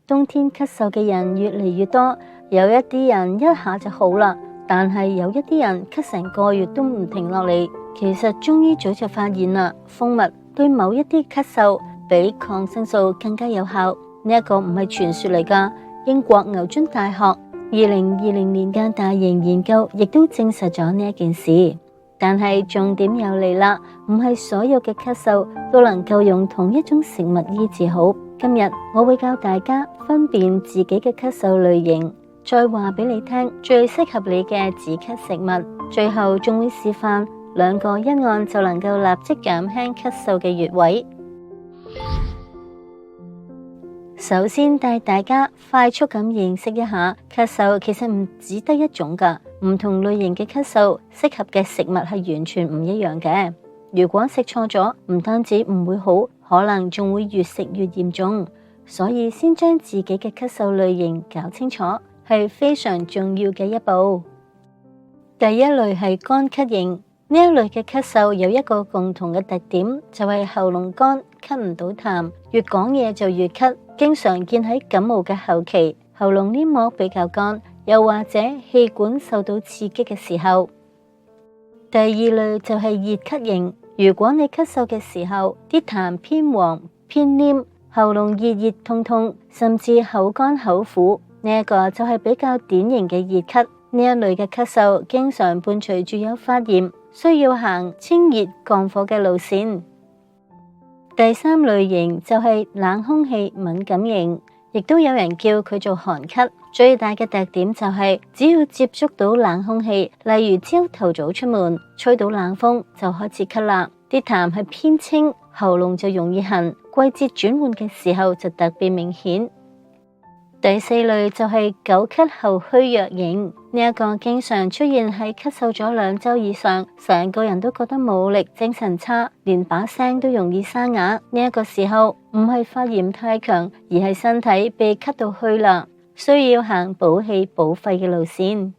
冬天咳嗽嘅人越嚟越多，有一啲人一下就好啦，但係有一啲人咳成個月都唔停落嚟。其實中醫早就發現啦，蜂蜜對某一啲咳嗽比抗生素更加有效。呢一個唔係傳說嚟㗎，英國牛津大學2020年嘅大型研究亦都證實咗呢一件事。但係重點又嚟啦，唔係所有嘅咳嗽都能夠用同一種食物醫治好。今日我會教大家分辨自己嘅咳嗽類型，再話俾你聽最適合你嘅止咳食物，最後仲會示範2個一按就能夠立即減輕咳嗽嘅穴位。首先帶大家快速咁認識一下，咳嗽其實唔只得一種㗎，唔同類型嘅咳嗽適合嘅食物係完全唔一樣嘅。如果食錯咗，唔單止唔會好，可能仲會越食越嚴重。所以先將自己嘅咳嗽類型搞清楚，係非常重要嘅一步。第一類係乾咳型，呢一類嘅咳嗽有一個共同嘅特點，就係喉嚨乾，咳唔到痰，越講嘢就越咳，經常見喺感冒嘅後期，喉嚨黏膜比較乾，又或者氣管受到刺激嘅時候。第二類就係熱咳型，如果你咳嗽嘅時候啲痰偏黃偏黏，喉嚨熱痛痛，甚至口乾口苦，呢一個就係比較典型嘅熱咳。呢一類嘅咳嗽經常伴隨住有發炎，需要行清熱降火嘅路線。第三類型就係冷空氣敏感型，亦都有人叫佢做寒咳。最大嘅特點就係只要接觸到冷空氣，例如朝頭早出門吹到冷風就開始咳啦，啲痰係偏清，喉嚨就容易痕，季節轉換嘅時候就特別明顯。第四類就係久咳後虛弱型，呢一個經常出現喺咳嗽咗2週以上，成個人都覺得冇力、精神差，連把聲都容易沙啞。呢一個時候唔係發炎太強，而係身體被咳到虛啦，需要行補氣補肺嘅路線。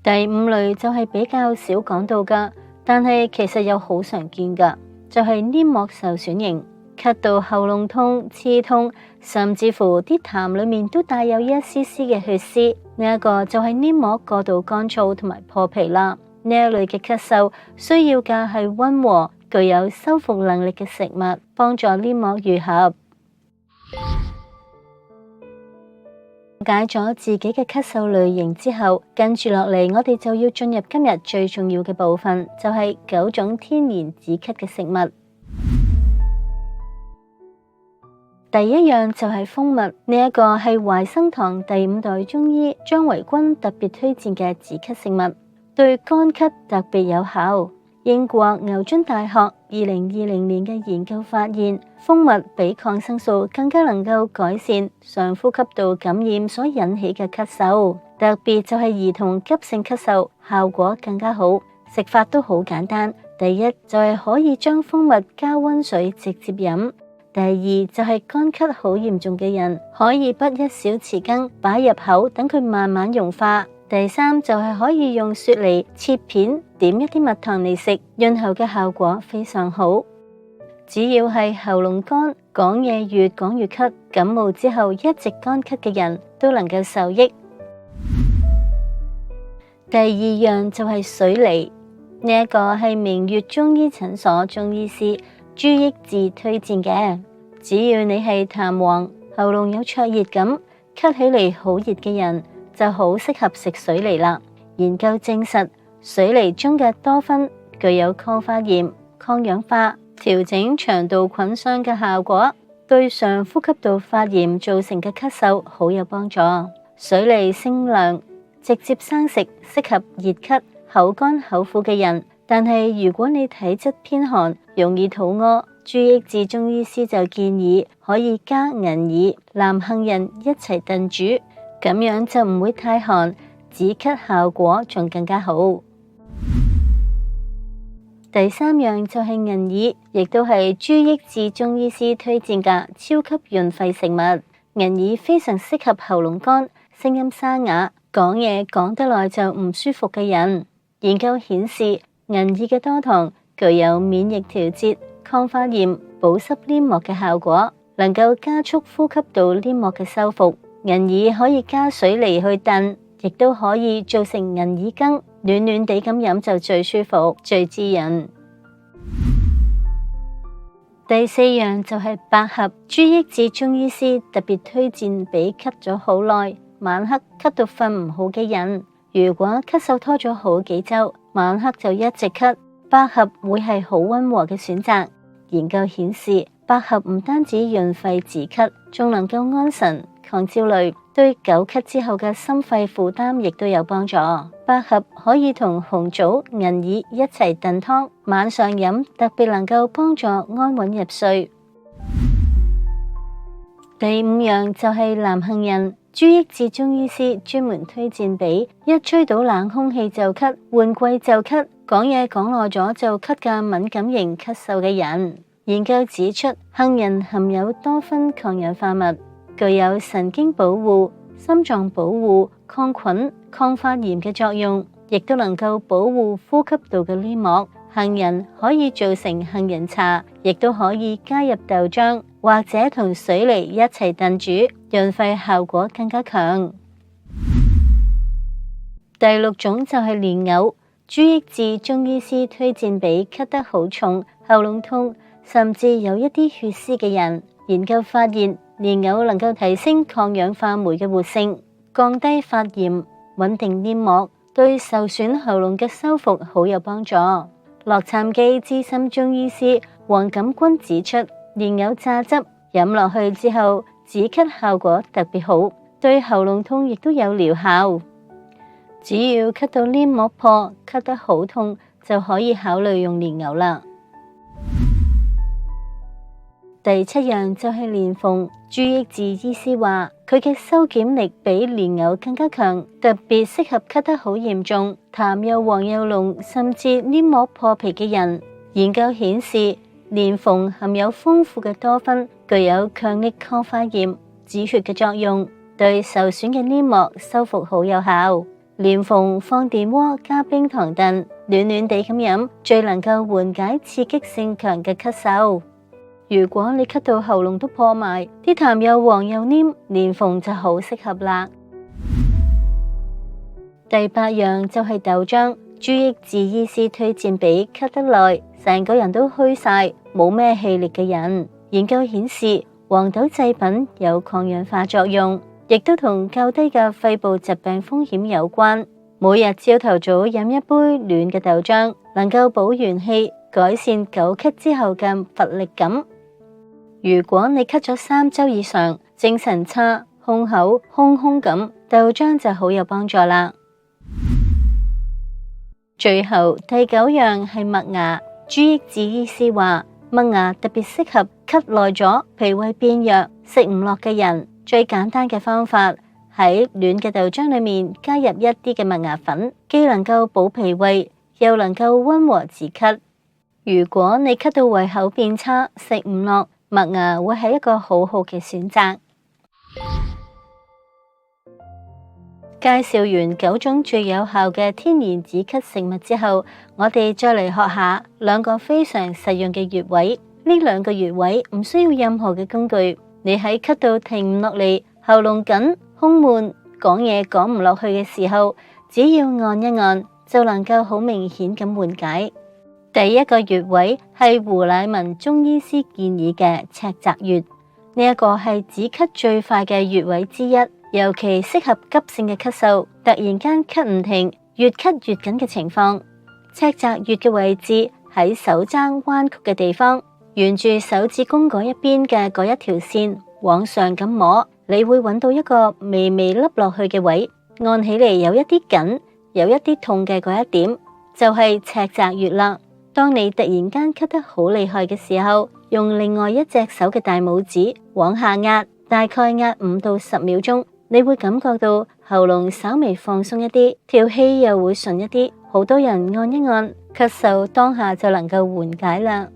第5類就係比較少講到噶，但係其實又好常見噶，就係黏膜受損型。咳到喉嚨痛、刺痛，甚至乎啲痰裏面都帶有一絲絲嘅血絲，呢一個就係黏膜過度乾燥同埋破皮啦。呢一類嘅咳嗽需要嘅係溫和、具有修復能力嘅食物，幫助黏膜愈合。解咗自己嘅咳嗽類型之後，跟住落嚟我哋就要進入今日最重要嘅部分，就係9種天然止咳嘅食物。第一樣就係蜂蜜，呢一個係懷生堂第5代中醫張維軍特別推薦嘅止咳食物，對乾咳特別有效。英國牛津大學2020年嘅研究發現，蜂蜜比抗生素更加能夠改善上呼吸道感染所引起嘅咳嗽，特別就係兒童急性咳嗽，效果更加好。食法都好簡單，第一就係可以將蜂蜜加溫水直接飲。第二就係乾咳好嚴重嘅人，可以滗1小匙羹擺入口，等佢慢慢融化。第三就係可以用雪梨切片，點一啲蜜糖嚟食，潤喉嘅效果非常好。只要係喉嚨乾、講嘢越講越咳、感冒之後一直乾咳嘅人都能夠受益。第二樣就係水梨，呢一個係明月中醫診所中醫師朱益智推薦嘅，只要你係痰黃、喉嚨有灼熱感、咳起嚟好熱嘅人，就好適合食水梨啦。研究證實，水梨中嘅多酚具有抗發炎、抗氧化、調整腸道菌相嘅效果，對上呼吸道發炎造成嘅咳嗽好有幫助。水梨性涼，直接生食，適合熱咳、口乾口苦嘅人。但係如果你體質偏寒，容易肚屙，朱益智中醫師就建議可以加銀耳、南杏仁一齊燉煮，咁樣就唔會太寒，止咳效果仲更加好。第三樣就係銀耳，亦都係朱益智中醫師推薦嘅超級潤肺食物。銀耳非常適合喉嚨乾、聲音沙啞、講嘢講得耐就唔舒服嘅人。研究顯示，銀耳嘅多糖具有免疫調節、抗發炎、保濕黏膜嘅效果，能夠加速呼吸道黏膜嘅修復。銀耳可以加水嚟去燉，亦都可以做成銀耳羹，暖暖地咁飲就最舒服、最滋潤。第四樣就係百合，朱益智中醫師特別推薦俾咳咗好耐、晚黑咳到瞓唔好嘅人。如果咳嗽拖咗好幾週，晚黑就一直咳，百合會係好溫和嘅選擇。研究顯示，百合唔單止潤肺止咳，仲能夠安神、抗焦慮，對久咳之後嘅心肺負擔亦都有幫助。百合可以同紅棗、銀耳一齊燉湯，晚上飲特別能夠幫助安穩入睡。第五樣就係南杏仁，朱益智中醫師專門推薦俾一吹到冷空氣就咳、換季就咳、講嘢講耐咗就咳嘅敏感型咳嗽嘅人。研究指出，杏仁含有多酚抗氧化物，具有神經保護、心臟保護、抗菌、抗發炎嘅作用，亦都能夠保護呼吸道嘅黏膜。杏仁可以做成杏仁茶，亦都可以加入豆漿，或者同水梨一齊燉煮，潤肺效果更加強。第六種就係蓮藕，朱益智中醫師推薦俾咳得好重、喉嚨痛，甚至有一啲血絲嘅人。研究發現，蓮藕能夠提升抗氧化酶嘅活性，降低發炎，穩定黏膜，對受損喉嚨嘅修復好有幫助。洛杉磯資深中醫師黃錦君指出，蓮藕榨汁飲落去之後，止咳效果特別好，對喉嚨痛亦都有療效。只要咳到黏膜破、咳得好痛，就可以考慮用蓮藕啦。第七樣就係蓮蓬，朱益智醫師話佢嘅收檢力比蓮藕更加強，特別適合咳得好嚴重、痰又黃又濃，甚至黏膜破皮嘅人。研究顯示，蓮蓬含有豐富嘅多酚，具有強力抗發炎、止血嘅作用，對受損嘅黏膜修復好有效。蓮蓬放電鍋加冰糖燉，暖暖地咁飲，最能夠緩解刺激性強嘅咳嗽。如果你咳到喉嚨都破埋，啲痰又黃又黏，蓮蓬就好適合啦。第八樣就係豆漿，朱益智醫師推薦俾咳得耐、成個人都虛晒、冇咩氣力嘅人。研究顯示，黃豆製品有抗氧化作用，亦都同較低嘅肺部疾病風險有關。每日朝頭早飲一杯暖嘅豆漿，能夠補元氣，改善久咳之後嘅乏力感。如果你咳咗3週以上，精神差、胸口空空咁，豆漿就好有幫助啦。最後第9樣係麥芽，朱益智醫師話麥芽特別適合咳耐咗、脾胃變弱、食唔落嘅人。最簡單嘅方法，喺暖嘅豆漿裏面加入一啲嘅麥芽粉，既能夠補脾胃，又能夠溫和止咳。如果你咳到胃口變差、食唔落，麥芽會係一個好好嘅選擇。介紹完9種最有效嘅天然止咳食物之後，我哋再嚟學下2個非常實用嘅穴位。呢2個穴位唔需要任何嘅工具，你喺咳到停唔落嚟、喉嚨緊、胸悶、講嘢講唔落去嘅時候，只要按一按，就能夠好明顯咁緩解。第1個穴位係胡乃文中醫師建議嘅赤澤穴，呢一個係止咳最快嘅穴位之一，尤其適合急性嘅咳嗽，突然間咳唔停、越咳越緊嘅情況。赤澤穴嘅位置喺手踭彎曲嘅地方，沿住手指公嗰一邊嘅嗰一條線往上咁摸，你會揾到一個微微凹落去嘅位，按起嚟有一啲緊、有一啲痛嘅嗰一點，就係赤澤穴啦。當你突然間咳得好厲害嘅時候，用另外一隻手嘅大拇指往下壓，大概壓5到10秒鐘，你會感覺到喉嚨稍微放鬆一啲，條氣又會順一啲。好多人按一按，咳嗽當下就能夠緩解啦。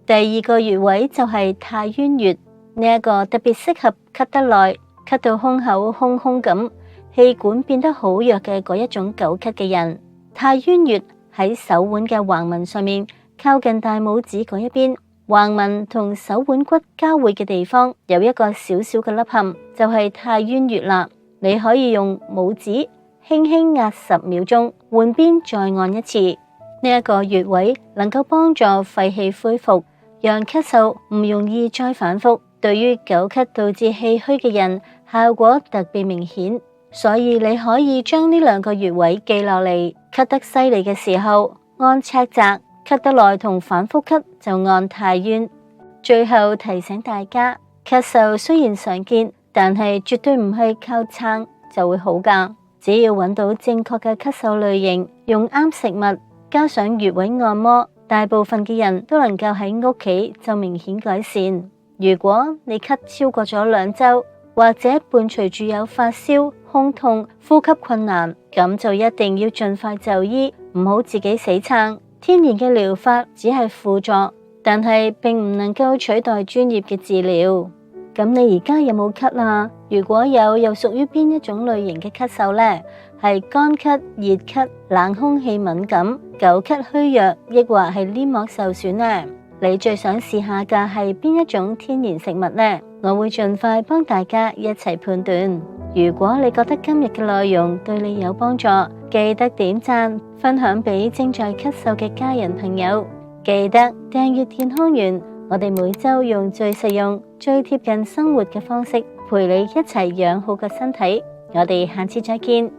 第2個穴位就係太淵穴，呢一個特別適合咳得耐、咳到胸口空空咁、氣管變得好弱嘅嗰一種久咳嘅人。太淵穴喺手腕嘅橫紋上面，靠近大拇指嗰一邊，橫紋同手腕骨交匯嘅地方有一個小小嘅凹陷，就係太淵穴啦。你可以用拇指輕輕壓10秒鐘，換邊再按一次。呢一個穴位能夠幫助肺氣恢復，讓咳嗽唔容易再反覆。對於久咳導致氣虛嘅人，效果特別明顯。所以你可以將呢2個穴位記落嚟，咳得犀利嘅時候按尺澤，咳得耐同反覆咳就按太淵。最後提醒大家，咳嗽雖然常見，但係絕對唔係靠撐就會好㗎。只要揾到正確嘅咳嗽類型，用啱食物，加上穴位按摩，大部分嘅人都能夠喺屋企就明顯改善。如果你咳超過咗2週，或者伴隨住有發燒、胸痛、呼吸困難，咁就一定要盡快就醫，唔好自己死撐。天然嘅療法只係輔助，但係並唔能夠取代專業嘅治療。咁你而家有冇咳啊？如果有，又屬於邊一種類型嘅咳嗽呢？係乾咳、熱咳、冷空氣敏感、久咳虛弱，抑或係黏膜受損呢？你最想試下嘅係邊一種天然食物呢？我會盡快幫大家一齊判斷。如果你覺得今日嘅內容對你有幫助，記得點讚、分享俾正在咳嗽嘅家人朋友。記得訂閱健康園，我哋每周用最實用、最貼近生活嘅方式陪你一齊養好個身體。我哋下次再見。